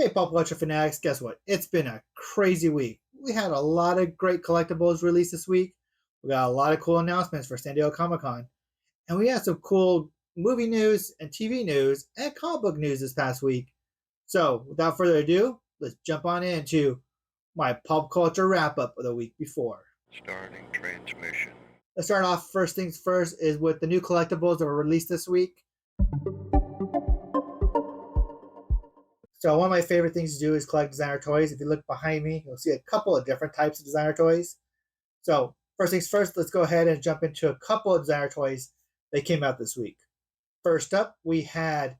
Hey, pop culture fanatics, guess what? It's been a crazy week. We had a lot of great collectibles released this week. We got a lot of cool announcements for San Diego Comic-Con. And we had some cool movie news and TV news and comic book news this past week. So, without further ado, let's jump on into my pop culture wrap up of the week before. Starting transmission. Let's start off first things first is with the new collectibles that were released this week. So one of my favorite things to do is collect designer toys. If you look behind me, you'll see a couple of different types of designer toys. So first things first, let's go ahead and jump into a couple of designer toys that came out this week. First up, we had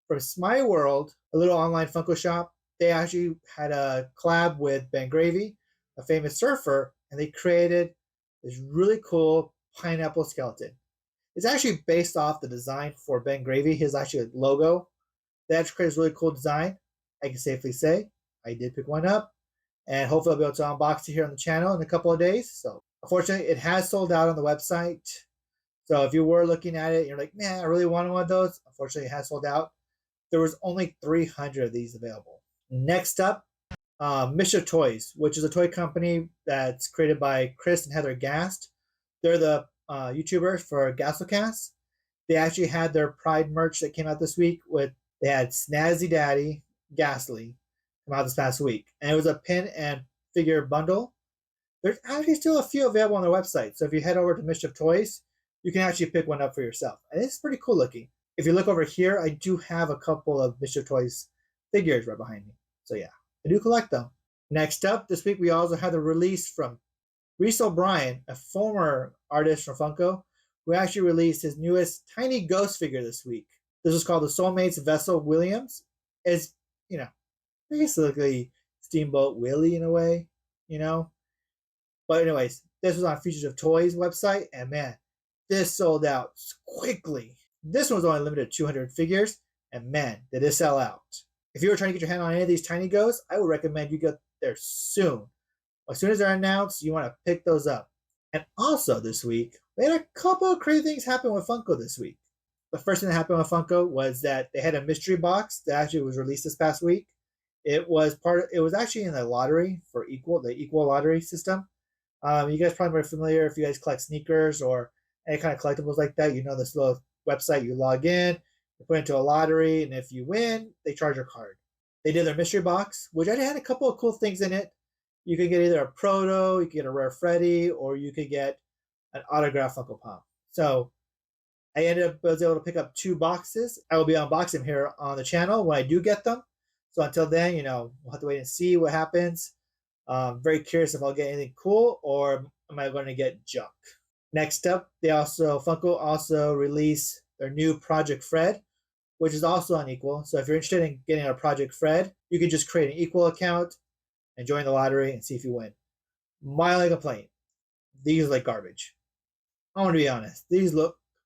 from Smile World, a little online Funko shop. They actually had a collab with Ben Gravy, a famous surfer, and they created this really cool pineapple skeleton. It's actually based off the design for Ben Gravy, his actually logo. They actually created a really cool design. I can safely say I did pick one up, and hopefully I'll be able to unbox it here on the channel in a couple of days. So unfortunately, it has sold out on the website. So if you were looking at it, you're like, man, I really wanted one of those. Unfortunately, it has sold out. There was only 300 of these available. Next up, Mischief Toys, which is a toy company that's created by Chris and Heather Gast. They're the YouTubers for Gasolcast. They actually had their Pride merch that came out this week they had Snazzy Daddy Ghastly come out this past week, and it was a pin and figure bundle. There's actually still a few available on their website, so if you head over to Mischief Toys, you can actually pick one up for yourself, and it's pretty cool looking. If you look over here, I do have a couple of Mischief Toys figures right behind me, so yeah, I do collect them. Next up, this week we also had the release from Reese O'Brien, a former artist from Funko, who actually released his newest tiny ghost figure this week. This is called the Soulmates Vessel Williams. It's, basically Steamboat Willie in a way, But anyways, this was on Futures of Toys website, and man, this sold out quickly. This one was only limited to 200 figures, and man, did it sell out. If you were trying to get your hand on any of these tiny ghosts, I would recommend you get there soon. As soon as they're announced, you want to pick those up. And also this week, we had a couple of crazy things happen with Funko this week. The first thing that happened with Funko was that they had a mystery box that actually was released this past week. It was actually in the lottery for the equal lottery system. You guys probably are familiar if you guys collect sneakers or any kind of collectibles like that. You know this little website. You log in, you put into a lottery, and if you win, they charge your card. They did their mystery box, which I had a couple of cool things in it. You could get either a proto, you could get a rare Freddy, or you could get an autographed Funko Pop. So I was able to pick up 2 boxes. I will be unboxing them here on the channel when I do get them. So until then, we'll have to wait and see what happens. Very curious if I'll get anything cool or am I going to get junk. Next up, Funko also released their new Project Fred, which is also unequal. So if you're interested in getting a Project Fred, you can just create an equal account and join the lottery and see if you win. My only complaint, these look like garbage. I want to be honest.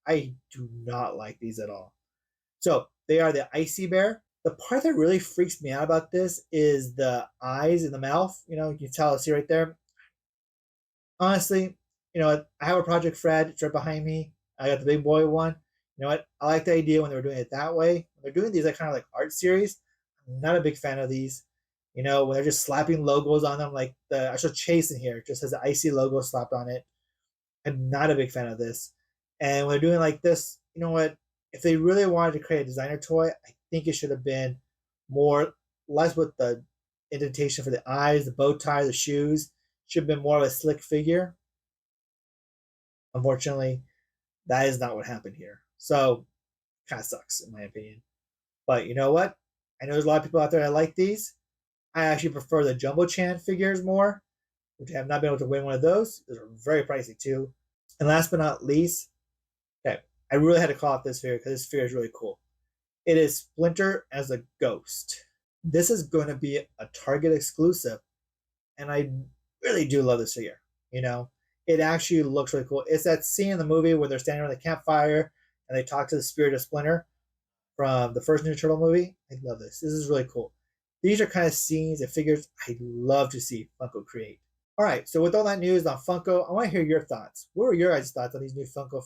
I do not like these at all. So they are the Icy Bear. The part that really freaks me out about this is the eyes and the mouth. You can see right there. Honestly, I have a Project Fred. It's right behind me. I got the big boy one. You know what? I like the idea when they were doing it that way. When they're doing these kind of like art series, I'm not a big fan of these. When they're just slapping logos on them, like the actual chase in here just has the Icy logo slapped on it. I'm not a big fan of this. And when they're doing like this, you know what? If they really wanted to create a designer toy, I think it should have been less with the indentation for the eyes, the bow tie, the shoes. Should have been more of a slick figure. Unfortunately, that is not what happened here. So, kind of sucks in my opinion. But you know what? I know there's a lot of people out there that like these. I actually prefer the Jumbo Chan figures more, which I have not been able to win one of those. Those are very pricey too. And last but not least, I really had to call out this figure because this figure is really cool. It is Splinter as a ghost. This is going to be a Target exclusive, and I really do love this figure. It actually looks really cool. It's that scene in the movie where they're standing around the campfire and they talk to the spirit of Splinter from the first Ninja Turtle movie. I love this. This is really cool. These are kind of scenes and figures I love to see Funko create. All right, so with all that news on Funko, I want to hear your thoughts. What were your guys' thoughts on these new Funko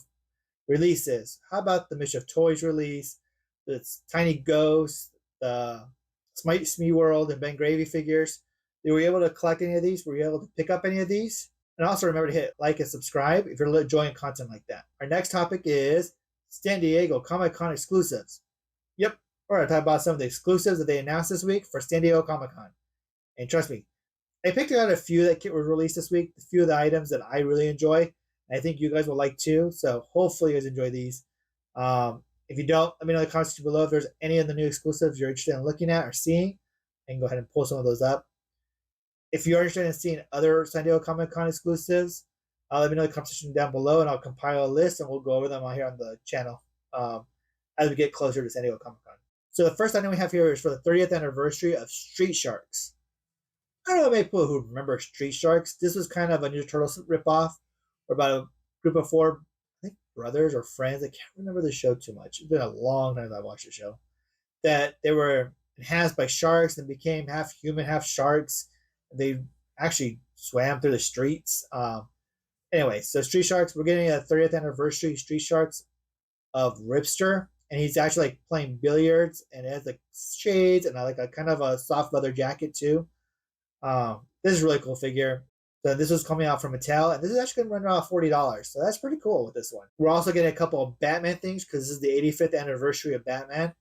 releases? How about the Mischief Toys release, the Tiny Ghost, the Smite Smee World and Ben Gravy figures. Were you able to collect any of these? Were you able to pick up any of these? And also remember to hit like and subscribe if you're enjoying content like that. Our next topic is San Diego Comic-Con exclusives. Yep, we're going to talk about some of the exclusives that they announced this week for San Diego Comic-Con. And trust me, I picked out a few that were released this week, a few of the items that I really enjoy. And I think you guys will like too. So hopefully you guys enjoy these. If you don't, let me know in the comments below if there's any of the new exclusives you're interested in looking at or seeing. And go ahead and pull some of those up. If you're interested in seeing other San Diego Comic Con exclusives, let me know in the comment section down below, and I'll compile a list and we'll go over them on here on the channel as we get closer to San Diego Comic Con. So the first item we have here is for the 30th anniversary of Street Sharks. I don't know many people who remember Street Sharks. This was kind of a Ninja Turtles ripoff, or about a group of four, I think, brothers or friends. I can't remember the show too much. It's been a long time since I watched the show. That they were enhanced by sharks and became half human, half sharks. They actually swam through the streets. Anyway, so Street Sharks, we're getting a 30th anniversary Street Sharks of Ripster, and he's actually like playing billiards, and it has like shades and like a kind of a soft leather jacket too. This is a really cool figure. So this was coming out from Mattel, and this is actually going to run around $40. So that's pretty cool with this one. We're also getting a couple of Batman things because this is the 85th anniversary of Batman.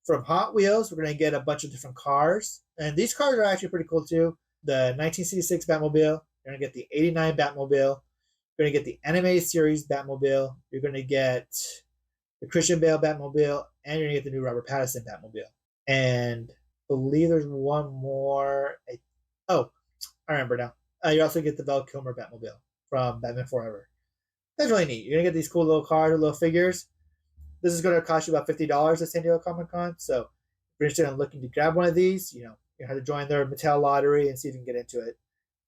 From Hot Wheels, we're going to get a bunch of different cars, and these cars are actually pretty cool too. The 1966 Batmobile, you're going to get the 89 Batmobile, you're going to get the animated series Batmobile, you're going to get the Christian Bale Batmobile, and you're going to get the new Robert Pattinson Batmobile. And I believe there's one more. Oh, I remember now. You also get the Val Kilmer Batmobile from Batman Forever. That's really neat. You're going to get these cool little cars, little figures. This is going to cost you about $50 at San Diego Comic Con. So if you're interested in looking to grab one of these, you have to join their Mattel lottery and see if you can get into it.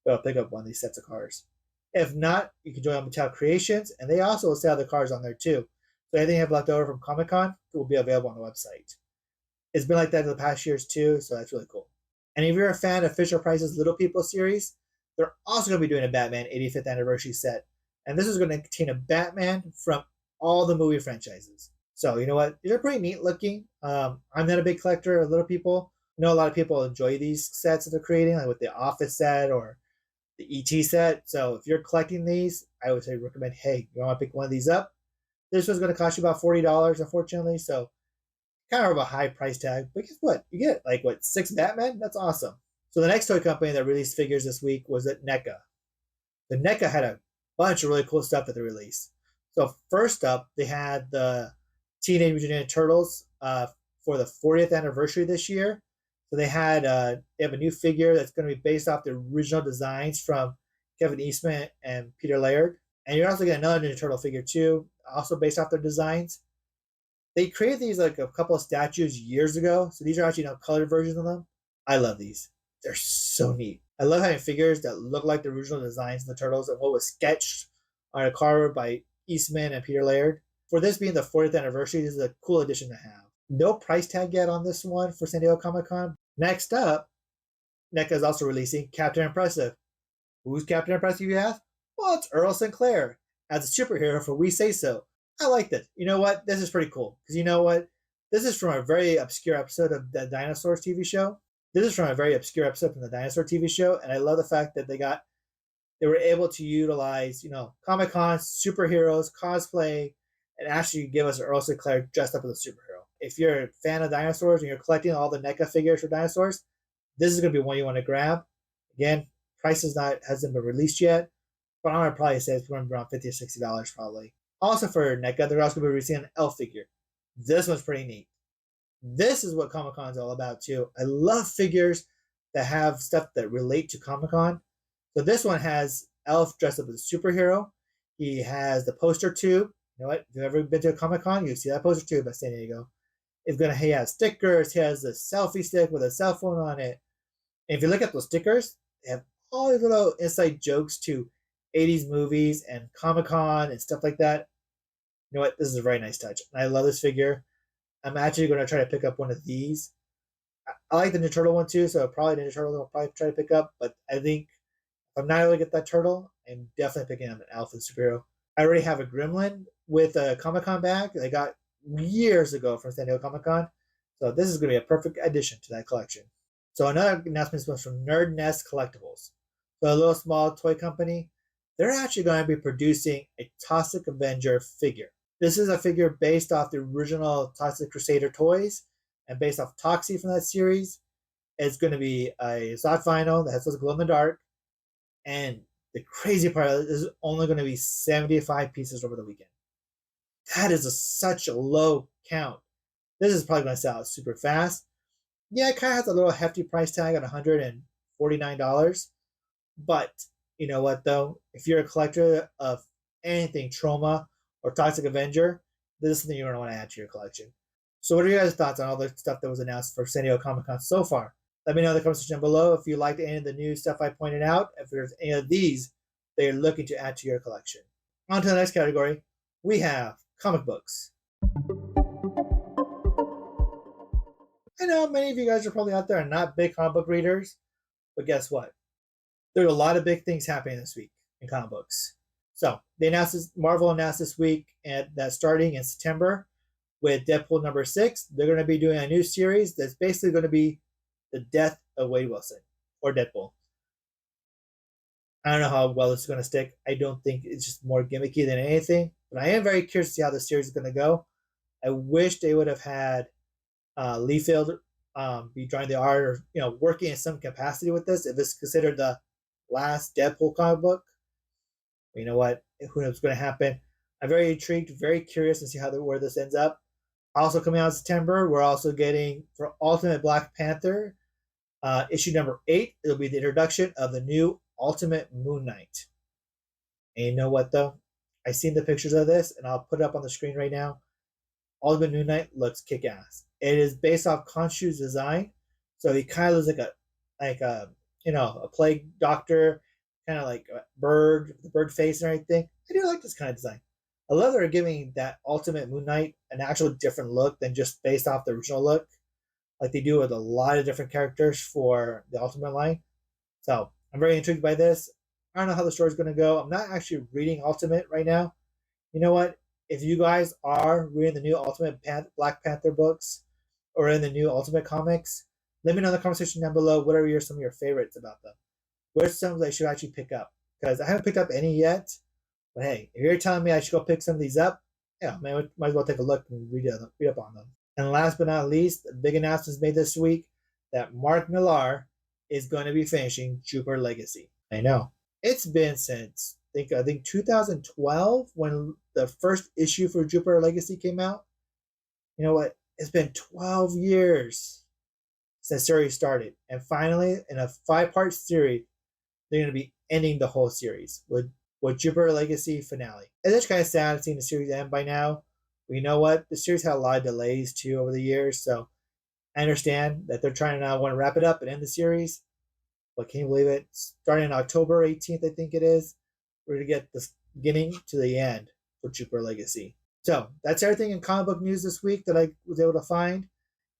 Go pick up one of these sets of cars. If not, you can join Mattel Creations, and they also will sell the cars on there too. So anything you have left over from Comic Con will be available on the website. It's been like that in the past years too, so that's really cool. And if you're a fan of Fisher Price's Little People series, they're also going to be doing a Batman 85th anniversary set. And this is going to contain a Batman from all the movie franchises. So, you know what? These are pretty neat looking. I'm not a big collector of Little People. I know a lot of people enjoy these sets that they're creating, like with the Office set or the ET set. So if you're collecting these, I would say recommend, hey, you want to pick one of these up? This one's going to cost you about $40, unfortunately. So kind of a high price tag. But guess what? You get like, 6 Batman? That's awesome. So the next toy company that released figures this week was at NECA. The NECA had a bunch of really cool stuff that they released. So first up, they had the Teenage Mutant Ninja Turtles for the 40th anniversary this year. So they have a new figure that's going to be based off the original designs from Kevin Eastman and Peter Laird. And you're also getting another Ninja Turtle figure too, also based off their designs. They created these like a couple of statues years ago. So these are actually now colored versions of them. I love these. They're so neat. I love having figures that look like the original designs of the Turtles and what was sketched on a card by Eastman and Peter Laird. For this being the 40th anniversary, this is a cool addition to have. No price tag yet on this one for San Diego Comic Con. Next up, NECA is also releasing Captain Impressive. Who's Captain Impressive, you ask? Well, it's Earl Sinclair as a superhero for We Say So. I like this. You know what? This is pretty cool. Because you know what? This is from a very obscure episode of the Dinosaurs TV show. This is from a very obscure episode from the Dinosaur TV show. And I love the fact that they were able to utilize, Comic-Con, superheroes, cosplay, and actually give us Earl Sinclair dressed up as a superhero. If you're a fan of dinosaurs and you're collecting all the NECA figures for dinosaurs, this is going to be one you want to grab. Again, price hasn't been released yet, but I'm going to probably say it's going to be around $50 or $60 probably. Also for NECA, they're also going to be releasing an elf figure. This one's pretty neat. This is what Comic-Con is all about too. I love figures that have stuff that relate to Comic-Con. So this one has Elf dressed up as a superhero. He has the poster tube. You know what? If you've ever been to a Comic-Con, you see that poster tube at San Diego. He has stickers. He has a selfie stick with a cell phone on it. And if you look at those stickers, they have all these little inside jokes to 80s movies and Comic-Con and stuff like that. You know what? This is a very nice touch. And I love this figure. I'm actually going to try to pick up one of these. I like the Ninja Turtle one too, so probably Ninja Turtle I'll probably try to pick up. But I think if I'm not able to get that turtle, I'm definitely picking up an Alpha superhero. I already have a Gremlin with a Comic-Con bag that I got years ago from San Diego Comic-Con. So this is going to be a perfect addition to that collection. So another announcement was from Nerd Nest Collectibles. So a little small toy company, they're actually going to be producing a Toxic Avenger figure. This is a figure based off the original Toxic Crusader toys and based off Toxie from that series. It's going to be a soft vinyl that has a glow in the dark. And the crazy part is only going to be 75 pieces over the weekend. That is such a low count. This is probably going to sell out super fast. Yeah, it kind of has a little hefty price tag at $149. But you know what, though? If you're a collector of anything Trauma or Toxic Avenger, this is something you're going to want to add to your collection. So, what are your guys' thoughts on all the stuff that was announced for San Diego Comic-Con so far? Let me know in the comment section below if you liked any of the new stuff I pointed out, if there's any of these that you're looking to add to your collection. On to the next category, we have comic books. I know many of you guys are probably out there and not big comic book readers, but guess what? There's a lot of big things happening this week in comic books. So Marvel announced this week that starting in September with Deadpool number 6, they're going to be doing a new series that's basically going to be the death of Wade Wilson or Deadpool. I don't know how well this is going to stick. I don't think it's just more gimmicky than anything, but I am very curious to see how the series is going to go. I wish they would have had Liefeld be drawing the art or working in some capacity with this if it's considered the last Deadpool comic book. But you know what? Who knows what's going to happen? I'm very intrigued, very curious to see where this ends up. Also coming out in September, we're also getting for Ultimate Black Panther issue number 8. It'll be the introduction of the new Ultimate Moon Knight. And you know what, though? I've seen the pictures of this, and I'll put it up on the screen right now. Ultimate Moon Knight looks kick-ass. It is based off Khonshu's design, so he kind of looks like a plague doctor, kind of like a bird, the bird face and everything. I do like this kind of design. I love that they're giving that Ultimate Moon Knight an actual different look than just based off the original look, like they do with a lot of different characters for the Ultimate line. So I'm very intrigued by this. I don't know how the story's going to go. I'm not actually reading Ultimate right now. You know what? If you guys are reading the new Ultimate Black Panther books or in the new Ultimate comics, let me know in the comment section down below what are some of your favorites about them. Where's some that I should actually pick up? Because I haven't picked up any yet. But hey, if you're telling me I should go pick some of these up, yeah, might as well take a look and read up on them. And last but not least, the big announcement made this week that Mark Millar is going to be finishing Jupiter Legacy. I know. It's been since I think 2012 when the first issue for Jupiter Legacy came out. You know what? It's been 12 years since the series started. And finally, in a 5-part series, they're going to be ending the whole series with Jupiter Legacy finale. And it's kind of sad seeing the series end by now. But you know what? The series had a lot of delays too over the years. So I understand that they're trying to now want to wrap it up and end the series. But can you believe it? Starting on October 18th, I think it is, we're going to get the beginning to the end for Jupiter Legacy. So that's everything in comic book news this week that I was able to find.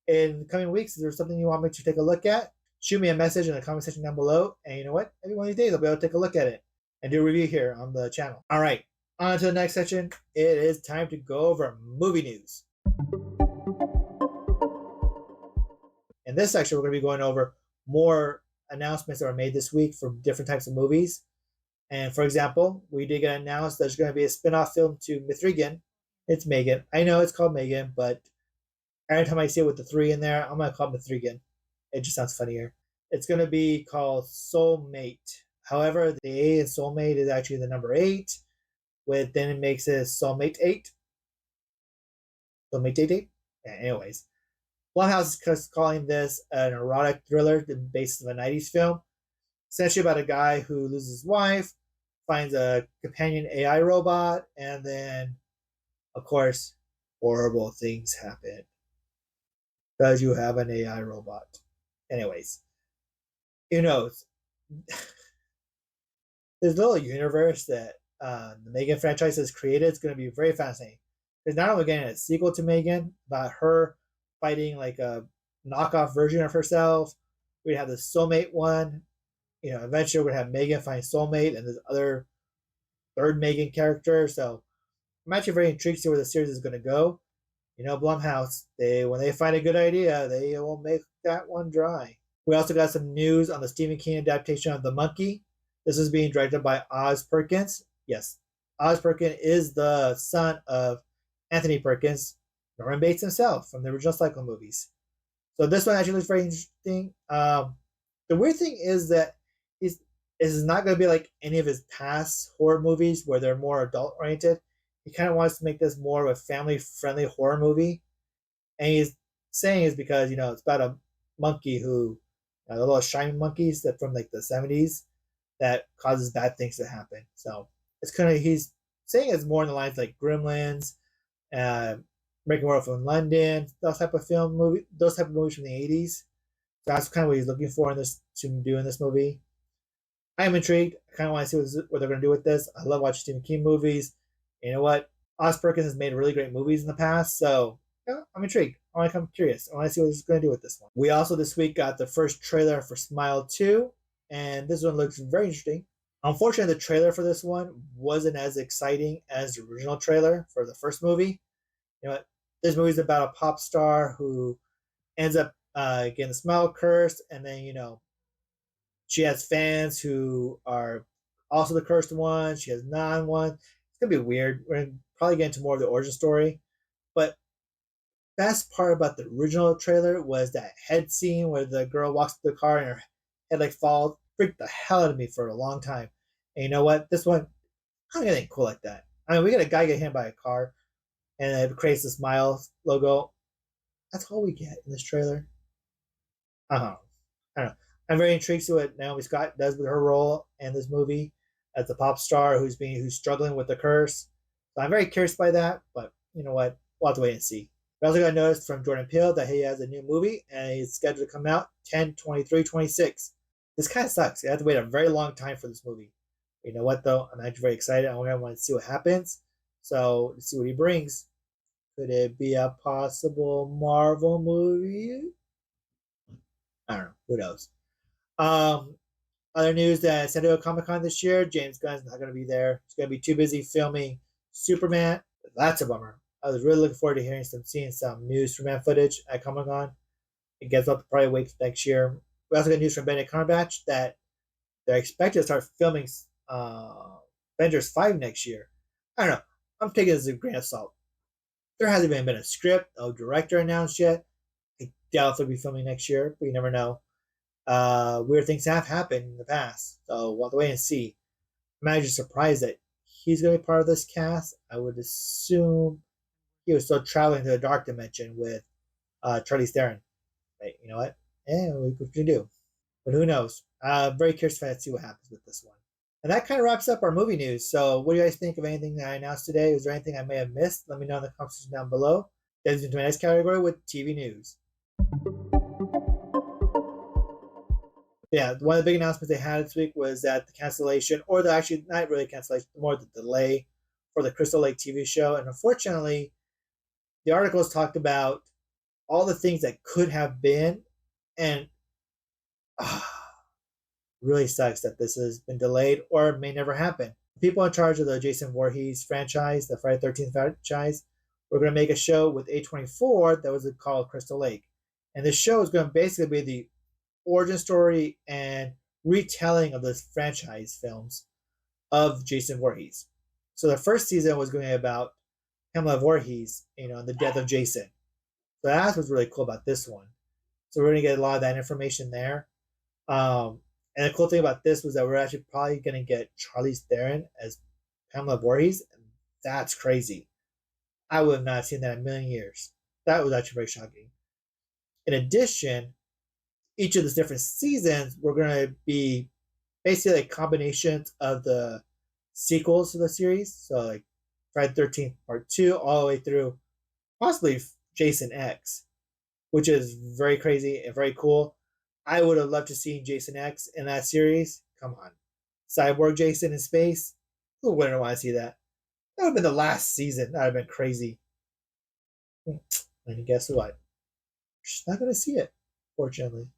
In the coming weeks, is there something you want me to take a look at? Shoot me a message in the comment section down below. And you know what? Every one of these days, I'll be able to take a look at it and do a review here on the channel. All right, on to the next section. It is time to go over movie news. In this section, we're going to be going over more announcements that were made this week for different types of movies. And for example, we did get announced there's going to be a spin-off film to Mithrigan. It's Megan. I know it's called Megan, but every time I see it with the 3 in there, I'm going to call it Mithrigan. It just sounds funnier. It's going to be called Soulmate. However, the A in Soulmate is actually the number 8, then it makes it Soulmate 8. Soulmate 8. Yeah, anyways, Blumhouse is calling this an erotic thriller based on a 90s film. Essentially about a guy who loses his wife, finds a companion AI robot, and then, of course, horrible things happen because you have an AI robot. Anyways, who knows? This little universe that the Megan franchise has created is going to be very fascinating. Because not only getting a sequel to Megan about her fighting like a knockoff version of herself, we have the Soulmate one. Eventually we're going to have Megan find Soulmate and this other third Megan character. So I'm actually very intrigued to see where the series is going to go. Blumhouse, when they find a good idea, they will make that one dry. We also got some news on the Stephen King adaptation of The Monkey. This is being directed by Oz Perkins. Yes, Oz Perkins is the son of Anthony Perkins, Norman Bates himself from the original Cycle movies. So this one actually looks very interesting. The weird thing is that is not going to be like any of his past horror movies where they're more adult oriented. He kind of wants to make this more of a family friendly horror movie, and he's saying is because it's about a monkey who the little shiny monkeys that from like the 70s that causes bad things to happen. So it's kind of he's saying it's more in the lines like Gremlins, uh, Breaking World from London, those type of movies from the 80s. So that's kind of what he's looking for in this to do in this movie. I am intrigued. I kind of want to see what they're going to do with this. I love watching Stephen King movies. You know what? Oz Perkins has made really great movies in the past, so I'm intrigued. I'm curious. I want to see what he's going to do with this one. We also this week got the first trailer for Smile 2, and this one looks very interesting. Unfortunately, the trailer for this one wasn't as exciting as the original trailer for the first movie. What? This movie is about a pop star who ends up getting the smile curse, and then she has fans who are also the cursed ones. She has non-one. It's gonna be weird. We're gonna probably get into more of the origin story. But best part about the original trailer was that head scene where the girl walks to the car and her head like falls. Freaked the hell out of me for a long time. And you know what? This one, I don't get anything cool like that. I mean, we got a guy get hit by a car and it creates the smile logo. That's all we get in this trailer. I don't know. I'm very intrigued to what Naomi Scott does with her role in this movie as the pop star who's struggling with the curse. So I'm very curious by that, but you know what? We'll have to wait and see. We also got noticed from Jordan Peele that he has a new movie and he's scheduled to come out 10/23/26. This kind of sucks. You have to wait a very long time for this movie. You know what though? I'm actually very excited. I want to see what happens. So let's see what he brings. Could it be a possible Marvel movie? I don't know. Who knows? Um, Other news that San Diego Comic-Con this year, James Gunn's not going to be there. He's going to be too busy filming Superman. That's a bummer. I was really looking forward to seeing some new Superman footage at Comic-Con. It gets up to probably wait till next year. We also got news from Benedict Cumberbatch that they're expected to start filming Avengers 5 next year. I don't know. I'm taking this as a grain of salt. There hasn't even been a script, no director announced yet. I doubt they'll be filming next year, but you never know. Weird things have happened in the past, so we'll have to wait and see. I'm actually surprised that he's going to be part of this cast. I would assume he was still traveling to the dark dimension with Charlize Theron. But you know what? Yeah, we can do. But who knows? Very curious to see what happens with this one. And that kind of wraps up our movie news. So, what do you guys think of anything that I announced today? Was there anything I may have missed? Let me know in the comments down below. Let's into my next category with TV news. Yeah, one of the big announcements they had this week was that the cancellation, or the actually not really cancellation, more the delay for the Crystal Lake TV show. And unfortunately, the articles talked about all the things that could have been, and really sucks that this has been delayed or may never happen. People in charge of the Jason Voorhees franchise, the Friday 13th franchise, were going to make a show with A24 that was called Crystal Lake. And this show is going to basically be the origin story and retelling of the franchise films of Jason Voorhees. So the first season was going to be about Pamela Voorhees, and the death of Jason. So that's what's really cool about this one. So we're going to get a lot of that information there. And the cool thing about this was that we're actually probably going to get Charlize Theron as Pamela Voorhees. And that's crazy. I would have not seen that in a million years. That was actually very shocking. In addition, each of the different seasons were going to be basically like combinations of the sequels to the series. So like Friday 13th Part 2 all the way through possibly Jason X, which is very crazy and very cool. I would have loved to see Jason X in that series. Come on. Cyborg Jason in space. Who wouldn't want to see that? That would have been the last season. That would have been crazy. And guess what? We're just not going to see it, fortunately.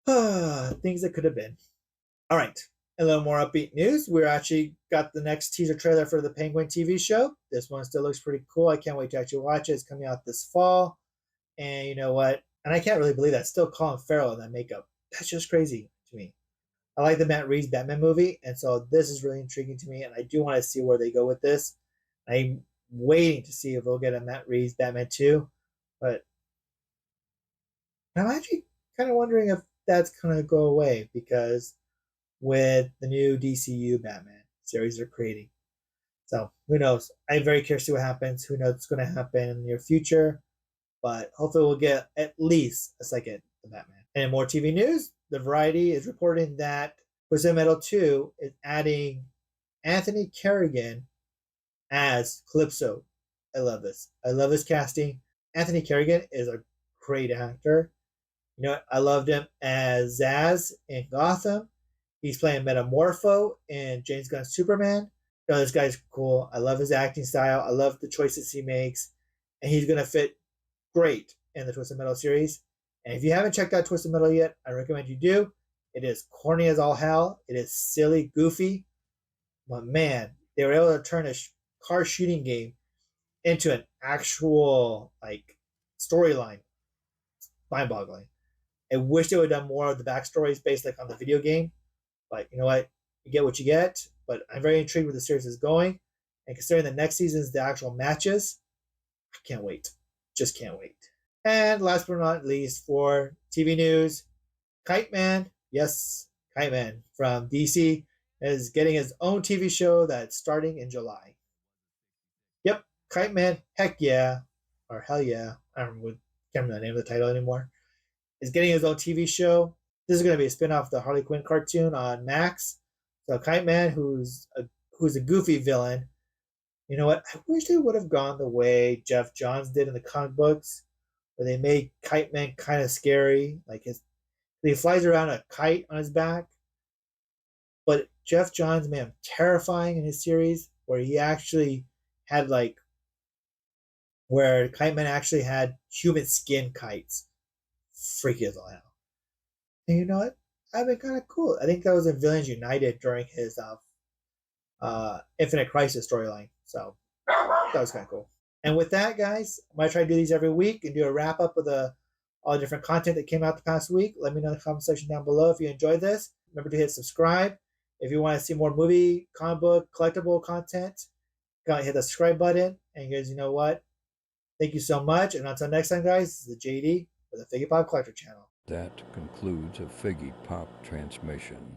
Things that could have been. All right. A little more upbeat news. We're actually got the next teaser trailer for the Penguin TV show. This one still looks pretty cool. I can't wait to actually watch it. It's coming out this fall. And you know what? And I can't really believe that. Still Colin Farrell in that makeup. That's just crazy to me. I like the Matt Reeves Batman movie. And so this is really intriguing to me. And I do want to see where they go with this. I'm waiting to see if we'll get a Matt Reeves Batman 2. But I'm actually kind of wondering if that's going to go away because with the new DCU Batman series they're creating. So who knows? I'm very curious to see what happens. Who knows what's going to happen in the near future? But hopefully we'll get at least a second of Batman. And in more TV news, The Variety is reporting that Twisted Metal 2 is adding Anthony Kerrigan as Calypso. I love this. I love this casting. Anthony Kerrigan is a great actor. You know what? I loved him as Zaz in Gotham. He's playing Metamorpho in James Gunn's Superman. You know, this guy's cool. I love his acting style. I love the choices he makes. And he's going to fit great in the Twisted Metal series. And if you haven't checked out Twisted Metal yet, I recommend you do. It is corny as all hell. It is silly, goofy. But man, they were able to turn a car shooting game into an actual like storyline. Mind-boggling. I wish they would have done more of the backstories based like on the video game. But you know what? You get what you get. But I'm very intrigued where the series is going. And considering the next season is the actual matches, I can't wait. Just can't wait. And last but not least, for TV news, Kite Man, yes, Kite Man from DC is getting his own TV show that's starting in July. Yep, Kite Man, heck yeah, or hell yeah, I don't remember, can't remember the name of the title anymore, is getting his own TV show. This is going to be a spin-off of the Harley Quinn cartoon on Max. So Kite Man, who's a goofy villain, you know what? I wish they would have gone the way Jeff Johns did in the comic books, where they made Kite Man kind of scary. Like he flies around a kite on his back. But Jeff Johns made him terrifying in his series, where he actually had where Kite Man actually had human skin kites. Freaky as all hell. And you know what? That'd been kind of cool. I think that was in Villains United during his Infinite Crisis storyline. So that was kind of cool. And with that, guys, I might try to do these every week and do a wrap up of all the different content that came out the past week. Let me know in the comment section down below if you enjoyed this. Remember to hit subscribe. If you want to see more movie, comic book, collectible content, go hit the subscribe button. And guys, you know what? Thank you so much. And until next time, guys, this is the JD for the Figgy Pop Collector Channel. That concludes a Figgy Pop transmission.